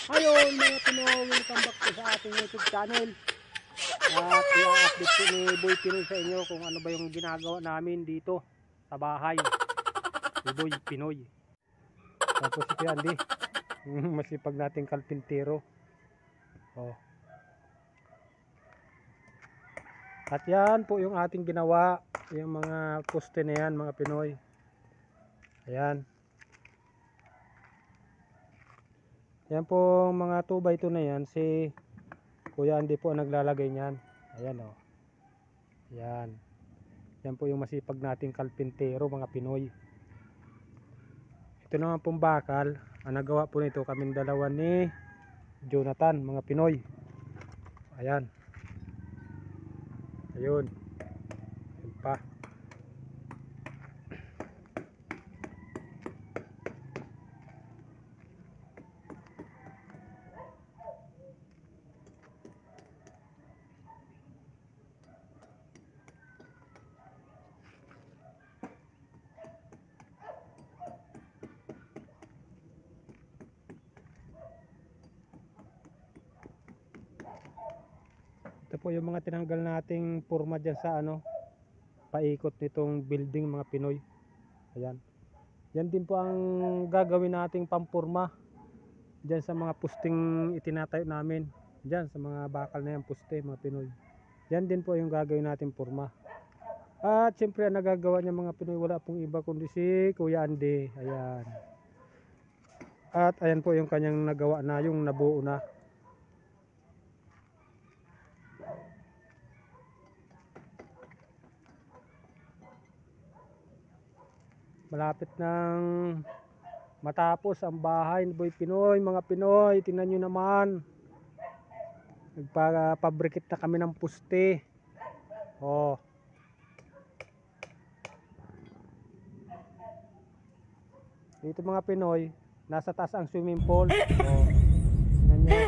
Ayun mga Pinoy, welcome back po sa ating YouTube channel. At i-update po ni Boy Pinoy sa inyo kung ano ba yung ginagawa namin dito sa bahay ni Boy Pinoy. Tapos si Andy, masipag nating kalpintero. Oh. At yan po yung ating ginawa, yung mga poste na yan mga Pinoy. Ayan. Yan po mga 2x2 na yan, si Kuya Andy po ang naglalagay niyan. Ayan o. Yan. Yan po yung masipag nating kalpintero mga Pinoy. Ito naman pong bakal, ang nagawa po nito kaming dalawa ni Jonathan mga Pinoy. Ayan. Ayun. Ayun pa. Ito po yung mga tinanggal nating forma dyan sa paikot nitong building mga Pinoy. Ayan. Yan din po ang gagawin nating pampurma dyan sa mga pusting itinatayo namin. Dyan sa mga bakal na yan puste mga Pinoy. Yan din po yung gagawin nating purma. At siyempre ang nagagawa niya mga Pinoy wala pong iba kundi si Kuya Andy. Ayan. At ayan po yung kanyang nagawa na, yung nabuo na. Malapit nang matapos ang bahay ni Boy Pinoy mga Pinoy. Tingnan nyo naman, nagpapabrikit na kami ng puste. Oh. Dito mga Pinoy, nasa taas ang swimming pool. Oh. Tingnan nyo.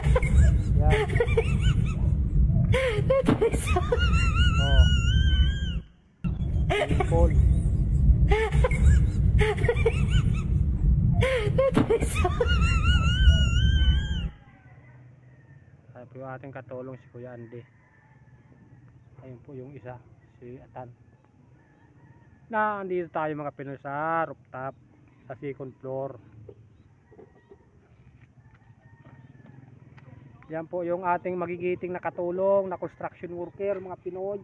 Yan. Oh. Swimming pool. Ay po yung ating katulong si Kuya Andy. Ayun po yung isa, si Atan. Nandito tayo mga Pinoy sa rooftop, sa second floor. Yan po yung ating magigiting na katulong na construction worker mga Pinoy.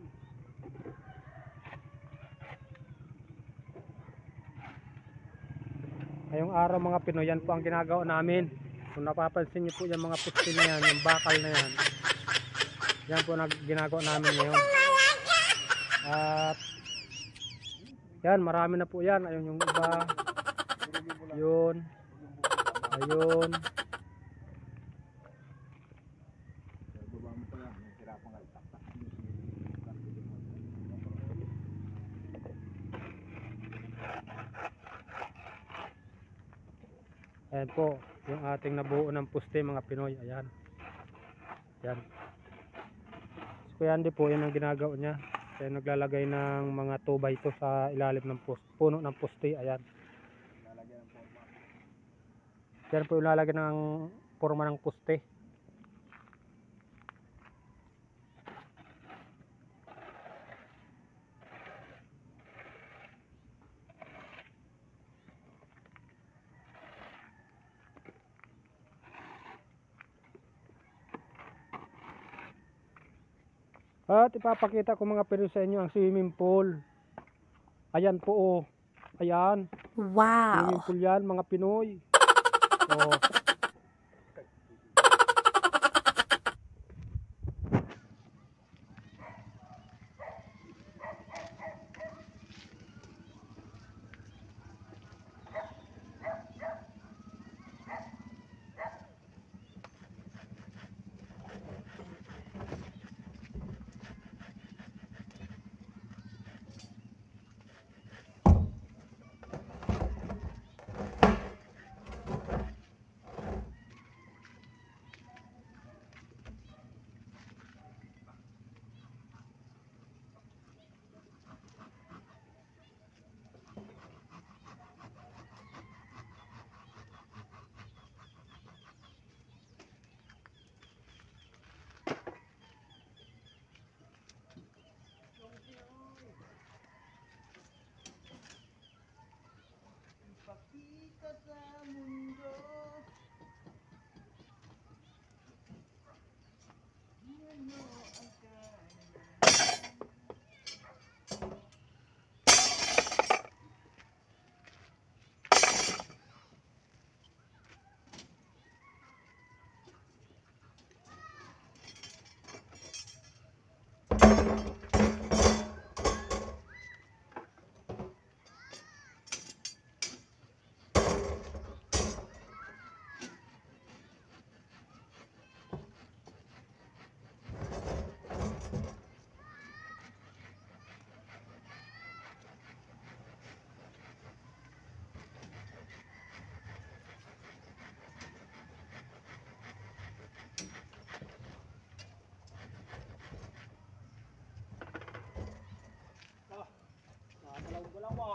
Ngayong araw mga Pinoy, yan po ang ginagawa namin. Kung napapansin nyo po yung mga puste na yan, yung bakal na yan, yan po ginagawa namin ngayon. At yan, marami na po yan. Ayun yung iba. Yun. Ayun. Ayan po, yung ating nabuo ng puste mga Pinoy. Ayan. Ayan. Si Kuya Andy po, yan ang ginagawa niya. Kaya naglalagay ng mga 2x2 sa ilalim ng puno ng puste. Ayan. Yan po yung lalagay ng forma ng puste. At ipapakita ko mga Pinoy sa inyo ang swimming pool. Ayan po oh. Ayan. Wow. Swimming pool yan mga Pinoy. Oh. Nakakalaw-galaw mo.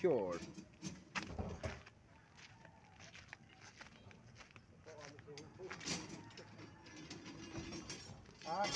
Short. Ah,